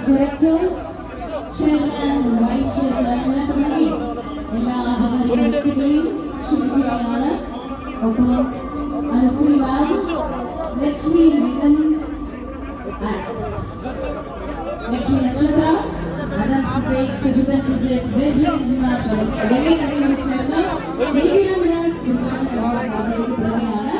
Directors, Chairman, Vice Chairman, എല്ലാ വ്യക്തികളെയും ക്ഷണിക്കുകയാണ്. ഒപ്പം അനുശ്രീവാദ് ലക്ഷ്മി ലക്ഷ്മി നക്ഷത്ര Adam Sudek, Sujudan Sujit, Reggie Jima തുടങ്ങിയ വലിയ കഥയോട് ചേർന്ന് ദേവിരാമദാസ് ഉദ്ഘാടനം പറയുകയാണ്.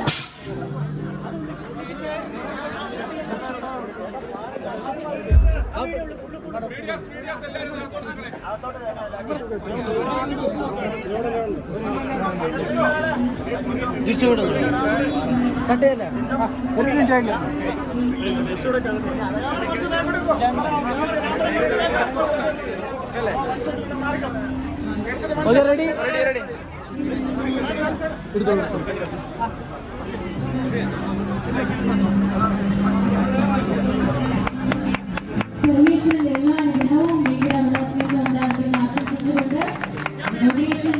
കട്ടയല്ല ഒരു മിനിറ്റ് ആയില്ല. ഓക്കെ റെഡി എടുത്തോളൂ. സർവീശ്വരന്റെ എല്ലാ അനുഗ്രഹവും ദേവിരാമദാസിലേക്ക് ഉണ്ടാകുമെന്ന് ആശംസിച്ചുകൊണ്ട് ഡൊണേഷൻ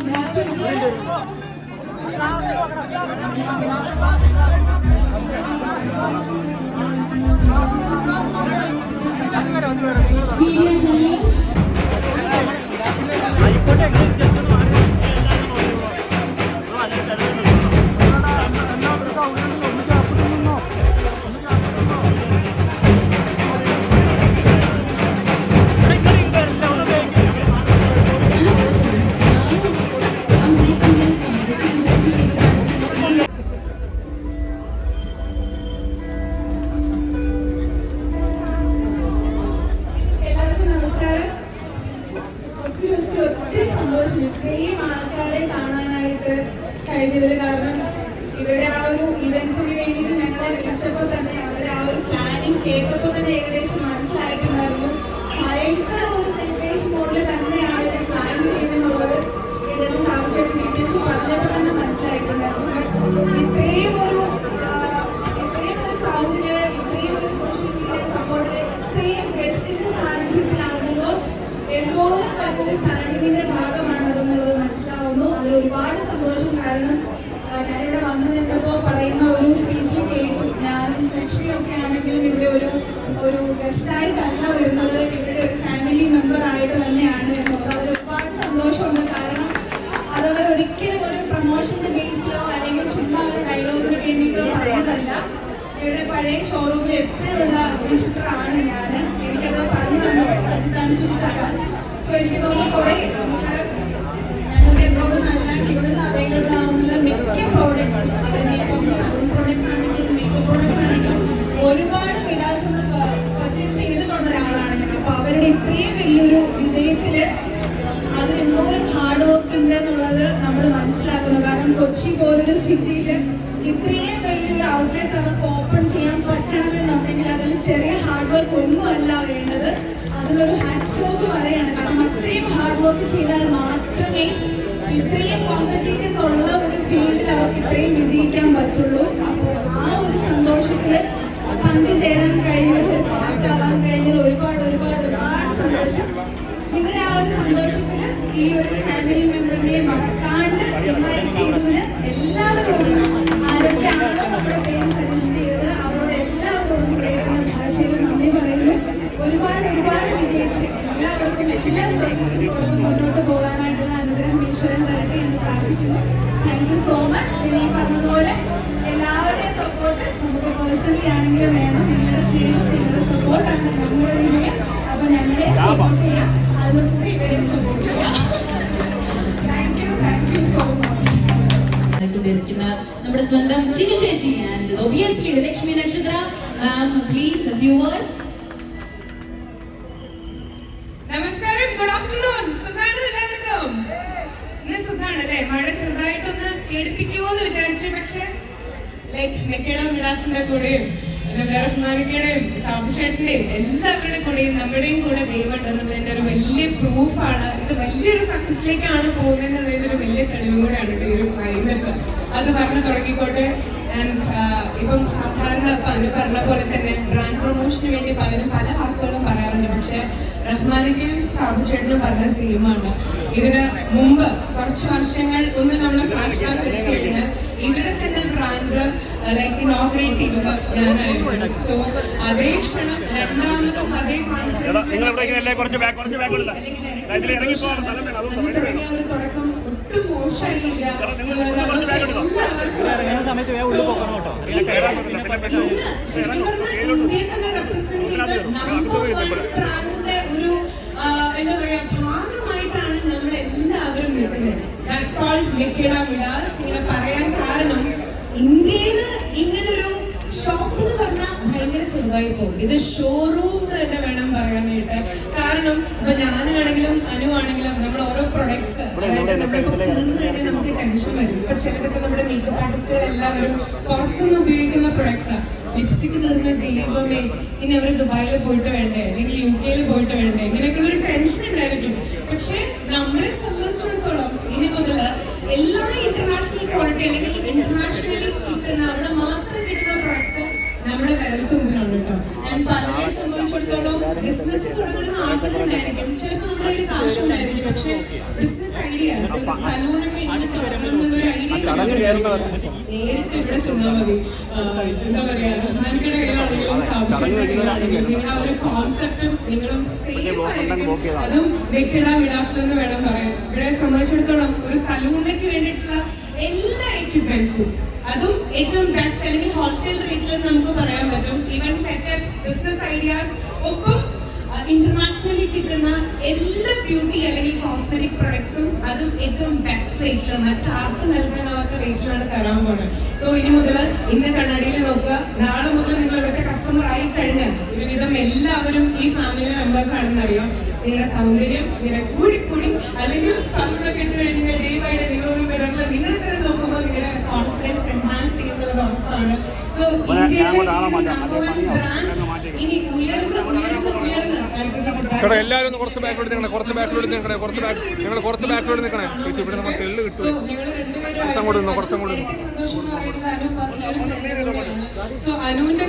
സന്തോഷം ഇത്രയും ആൾക്കാരെ കാണാനായിട്ട് കഴിഞ്ഞതിൽ. കാരണം ഇവരുടെ ആ ഒരു ഇവന്റിന് വേണ്ടിയിട്ട് ഞങ്ങളെ വിളിച്ചപ്പോൾ തന്നെ അവരുടെ ആ ഒരു പ്ലാനിങ് കേട്ടപ്പോൾ തന്നെ ഏകദേശം മനസ്സിലായിട്ടുണ്ടായിരുന്നു. ഭയങ്കര ഒരു സെലിബ്രേഷൻ മോഡിൽ തന്നെയാണ് ഇവർ പ്ലാൻ ചെയ്യുന്നതെന്നുള്ളത് എന്നിട്ട് സാബുചേട്ടൻ ഡീറ്റെയിൽസ് പറഞ്ഞപ്പോൾ തന്നെ മനസ്സിലായിട്ടുണ്ടായിരുന്നു. ഇത്രയും ഒരു ക്രൗഡില്, ഇത്രയും ഒരു സോഷ്യൽ മീഡിയ സപ്പോർട്ടില്, ഇത്രയും ഗസ്റ്റിന്റെ സാന്നിധ്യത്തിലാകുമ്പോൾ എന്തോരം വലിയൊരു പ്ലാനിങ്ങിന്റെ ഭാഗമാണതെന്നുള്ളത് മനസ്സിലാവുന്നു. അതിൽ ഒരുപാട് സന്തോഷം. കാരണം ഞാനിവിടെ വന്നു നിന്നപ്പോൾ പറയുന്ന ഒരു സ്പീച്ചിൽ കേട്ടു, ഞാനും ലക്ഷ്മിയൊക്കെ ആണെങ്കിലും ഇവിടെ ഒരു ഗസ്റ്റായിട്ടല്ല വരുന്നത്, ഇവരുടെ ഒരു ഫാമിലി മെമ്പർ ആയിട്ട് തന്നെയാണ് എന്നുള്ളത്. അതിൽ ഒരുപാട് സന്തോഷമുണ്ട്. കാരണം അതവർ ഒരിക്കലും ഒരു പ്രൊമോഷന്റെ ബേസിലോ അല്ലെങ്കിൽ ചുമ്മാ ഒരു ഡയലോഗിന് വേണ്ടിയിട്ടോ പറഞ്ഞതല്ല. ഇവിടെ പഴയ ഷോറൂമിൽ എപ്പോഴുള്ള വിസിറ്ററാണ് ഞാൻ. എനിക്കത് പറഞ്ഞു തന്നു അജിതാണ്, സുജിത്താണ്. സോ എനിക്ക് തോന്നുന്നു കുറേ ഞങ്ങൾക്ക് എബ്രോഡ് നല്ലാണ്ട് ഇവിടുന്ന് അവൈലബിൾ ആവുന്നുള്ള മിക്ക പ്രോഡക്ട്സും, അതിനിപ്പം സലൂൺ പ്രോഡക്ട്സ് ആണെങ്കിലും മേക്കപ്പ് പ്രോഡക്ട്സ് ആണെങ്കിലും ഒരുപാട് മിഡാസ് ഒന്ന് പർച്ചേസ് ചെയ്തിട്ടുള്ള ഒരാളാണ് ഞാൻ. അപ്പോൾ അവരുടെ ഇത്രയും വലിയൊരു വിജയത്തിൽ അതിലെന്തോരം ഹാർഡ് വർക്ക് ഉണ്ട് എന്നുള്ളത് നമ്മൾ മനസ്സിലാക്കുന്നു. കാരണം കൊച്ചി പോലൊരു സിറ്റിയിൽ ഇത്രയും വലിയൊരു ഔട്ട്ലെറ്റ് അവർക്ക് ഓപ്പൺ ചെയ്യാൻ പറ്റണമെന്നുണ്ടെങ്കിൽ അതിൽ ചെറിയ ഹാർഡ് വർക്ക് ഒന്നുമല്ല വേണ്ടത്. അതിലൊരു ഹാറ്റ്സ് ഓഫ് പറയാണ്. കാരണം അത്രയും ഹാർഡ് വർക്ക് ചെയ്താൽ മാത്രമേ ഇത്രയും കോമ്പറ്റീറ്റേഴ്സ് ഉള്ള ഒരു ഫീൽഡിൽ അവർക്ക് ഇത്രയും വിജയിക്കാൻ പറ്റുള്ളൂ. അപ്പോൾ ആ ഒരു സന്തോഷത്തിൽ പങ്കുചേരാൻ കഴിഞ്ഞതിൽ, ഒരു പാർട്ടാവാൻ കഴിഞ്ഞതിൽ ഒരുപാട് ഒരുപാട് ഒരുപാട് സന്തോഷം. നിങ്ങളുടെ ആ ഒരു സന്തോഷത്തിൽ ഈ ഒരു ഫാമിലി മെമ്പറിനെ മറക്കാണ്ട് ഇൻവൈറ്റ് ചെയ്തതിന് എല്ലാവരോടും, ആരൊക്കെയാണോ നമ്മുടെ പേര് സജസ്റ്റ് ചെയ്തത് അവരോട് എല്ലാവരോടും ഹൃദയത്തിന്റെ ഭാഷയിൽ നന്ദി പറയുന്നു. ഒരുപാട് ഒരുപാട് വിജയിച്ച് എല്ലാവർക്കും എല്ലാ സർവീസും കൊടുത്ത് മുന്നോട്ട് പോകാനായിട്ടുള്ള അനുഗ്രഹം ഈശ്വരൻ തരട്ടെ എന്ന് പ്രാർത്ഥിക്കുന്നു. Thank you so much. പിന്നെ ഈ പറഞ്ഞതുപോലെ എല്ലാവരുടെയും സപ്പോർട്ട് നമുക്ക് പേഴ്സണലി ആണെങ്കിലും വേണം. നിങ്ങളുടെ സ്നേഹം, നിങ്ങളുടെ സപ്പോർട്ടാണ് നമ്മുടെ വിജയം. അപ്പോൾ ഞങ്ങളെ സപ്പോർട്ട് ചെയ്യാം, അതിലൂടെ ഇവരെയും സപ്പോർട്ട് ചെയ്യാം. Thank you so much. നമ്മുടെ സ്വന്തം ചിന്നു ചേച്ചി ആൻഡ് ഒബിയസ്ലി ലക്ഷ്മി നക്ഷത്ര മാം, പ്ലീസ് a few words. നമസ്കാരം, ഗുഡ് ആഫ്റ്റർനൂൺ. സുഖാണോ എല്ലാവർക്കും? ഇന്ന് സുഖാണല്ലേ? മഴ ചെറുതായിട്ടൊന്ന് പേടിപ്പിക്കുമോ എന്ന് വിചാരിച്ചു. പക്ഷെ മെക്കയുടെ മിഡാസിന്റെ കൂടെയും റഹ്മാനിക്കയുടെയും സാബുചേട്ടന്റെയും എല്ലാവരുടെ കൂടെയും നമ്മുടെയും കൂടെ ദൈവം ഉണ്ടെന്നുള്ളതിന്റെ ഒരു വലിയ പ്രൂഫാണ്. ഇത് വലിയൊരു സക്സസിലേക്കാണ് പോകുന്നതെന്നുള്ളതിന്റെ ഒരു വലിയ തെളിവും കൂടെയാണ് ഈ ഒരു ക്ലൈമറ്റ്. അത് പറഞ്ഞു തുടങ്ങിക്കോട്ടെ. ആൻഡ് ഇപ്പം സാധാരണ അനു പറഞ്ഞ പോലെ തന്നെ ബ്രാൻഡ് പ്രൊമോഷന് വേണ്ടി പലരും പല വാക്കുകളും പറയാറുണ്ട്. പക്ഷെ റഹ്മാനയ്ക്കും സാബു ചേട്ടനും പറഞ്ഞ സിനിമയാണ്. ഇതിന് മുമ്പ് കുറച്ച് വർഷങ്ങൾ ഒന്ന് നമ്മൾ ഫ്ലാഷ് ബാക്ക് അടിച്ചു കഴിഞ്ഞാൽ ഇവരുടെ തന്നെ ബ്രാൻഡ് ലൈക്ക് ഇനോഗ്രേറ്റ് ചെയ്തത് ഞാനായിരുന്നു. സോ അതേ ക്ഷണം രണ്ടാമതും അതേ തുടങ്ങിയ ഒരു തുടക്കം ഒട്ടും മോശമായില്ല. സമയത്ത് വേഗം ഉള്ളിൽ പോകണം കേട്ടോ. ശരിക്കും പറഞ്ഞാൽ ഇന്ത്യയെ തന്നെ റെപ്രസെന്റ് ചെയ്ത് നമ്പർ ബ്രാൻഡിന്റെ ഒരു എന്താ പറയാ ഭാഗമായിട്ടാണ് നമ്മൾ എല്ലാവരും നിൽക്കുന്നത്. ദാറ്റ്സ് കോൾഡ് മിക്കിഡ വിലാസ്. ഇങ്ങനെ പറയാൻ കാരണം ഇന്ത്യയിൽ ഇങ്ങനൊരു ഷോപ്പ് എന്ന് പറഞ്ഞാൽ ഭയങ്കര ചെറുതായി പോകും. ഇത് ഷോറൂം എന്ന് തന്നെ വേണം പറയാനായിട്ട്. കാരണം ഇപ്പൊ ഞാനാണെങ്കിലും അനുവാണെങ്കിലും നമ്മൾ ഓരോ പ്രൊഡക്ട്സ് അതായത് നമ്മളിപ്പോ തീർന്നു കഴിഞ്ഞാൽ നമുക്ക് ടെൻഷൻ വരും. ഇപ്പൊ ചിലതൊക്കെ നമ്മുടെ മേക്കപ്പ് ആർട്ടിസ്റ്റുകൾ എല്ലാവരും പുറത്തുനിന്ന് ഉപയോഗിക്കുന്ന പ്രൊഡക്ട്സാണ്. ലിപ്സ്റ്റിക് തീർന്ന ദൈവമേ, ഇനി അവർ ദുബായിൽ പോയിട്ട് വേണ്ടേ അല്ലെങ്കിൽ UK പോയിട്ട് വേണ്ടേ, ഇങ്ങനെയൊക്കെയുള്ള ഒരു ടെൻഷൻ ഉണ്ടായിരിക്കും. പക്ഷെ നമ്മളെ സംബന്ധിച്ചിടത്തോളം ഇനി മുതൽ എല്ലാ ഇന്റർനാഷണൽ ക്വാളിറ്റി അല്ലെങ്കിൽ ഇന്റർനാഷണലി കിട്ടുന്ന അവിടെ മാത്രം കിട്ടുന്ന പ്രൊഡക്ട്സ് നമ്മുടെ വിരൽത്തുമ്പിലാണ് കേട്ടോ. ഞാൻ പലരെ സംബന്ധിച്ചിടത്തോളം ബിസിനസ് തുടങ്ങുന്ന ആഗ്രഹം ഉണ്ടായിരിക്കും, ചിലപ്പോൾ നമ്മുടെ കയ്യിൽ കാശുണ്ടായിരിക്കും. പക്ഷെ ബിസിനസ് ഐഡിയാസ് സലൂണൊക്കെ ഇങ്ങനെ തുടങ്ങണം എന്നുള്ളൊരു ഐഡിയ നേരിട്ട് ഇവിടെ ചെന്നാൽ മതി. എന്താ പറയാ, റഹ്മാനിക്കയുടെ കയ്യിലാണെങ്കിലും സാബുഷയുടെ കയ്യിലാണെങ്കിലും നിങ്ങളുടെ ആ ഒരു കോൺസെപ്റ്റും നിങ്ങളും സേഫ് ആയിരിക്കും. അതും വെക്കിട വിലാസം എന്ന് വേണം പറയാൻ. ഇവിടെ സംബന്ധിച്ചിടത്തോളം ഒരു സലൂണിലേക്ക് വേണ്ടിയിട്ടുള്ള എല്ലാ എക്യുപ്മെന്റ്സും അതും ഏറ്റവും ബെസ്റ്റ് അല്ലെങ്കിൽ ഹോൾസെയിൽ റേറ്റിൽ നമുക്ക് പറയാൻ പറ്റും. ഈവൻ സെറ്റപ്സ്, ബിസിനസ് ഐഡിയാസ്, ഒപ്പം ഇന്റർനാഷണലി കിട്ടുന്ന എല്ലാ ബ്യൂട്ടി അല്ലെങ്കിൽ കോസ്മെറ്റിക് പ്രൊഡക്ട്സും അതും ഏറ്റവും ബെസ്റ്റ് റേറ്റിൽ മറ്റാർക്കും നൽകാനാവാത്ത റേറ്റിലാണ് തരാൻ പോകുന്നത്. സോ ഇനി മുതൽ ഇന്ന് കണ്ണാടിയിൽ നോക്കുക, നാളെ മുതൽ നിങ്ങൾ ഇവിടുത്തെ കസ്റ്റമർ ആയി കഴിഞ്ഞാൽ ഒരുവിധം എല്ലാവരും ഈ ഫാമിലി മെമ്പേഴ്സ് ആണെന്ന് അറിയാം. നിങ്ങളുടെ സൗന്ദര്യം ഇങ്ങനെ കൂടി അല്ലെങ്കിൽ സലൂണൊക്കെ ഇട്ട് കഴിഞ്ഞാൽ ഡേ ബൈ ഡേ നിങ്ങളൊരു മിററിൽ നിങ്ങൾ തന്നെ നോക്കുമ്പോൾ നിങ്ങളുടെ കോൺഫിഡൻസ് എൻഹാൻസ് ചെയ്യുന്നത് ഉറപ്പാണ്. സോ ഇന്ത്യയിലെ ബ്രാൻഡ് ഇനി ഉയർന്ന് ചേട്ടാ എല്ലാവരും കുറച്ച് ബാക്കിലോട്ട് നിൽക്കണേ, കുറച്ച് ബാക്കിലോട്ട് നിൽക്കണേ, കുറച്ച് ബാക്കിലോട്ട് നിൽക്കണേ. ചേച്ചി ഇവിടെ നമുക്ക് തെള്ളു കിട്ടും. കുറച്ചങ്ങോട്ട് നിന്നോ, കുറച്ചങ്ങോട്ട്. സന്തോഷം എന്ന് പറയുന്നത് അനു പേഴ്സണലി ഫ്രണ്ട് കൂടെയാണ്. സോ അനുവിന്റെ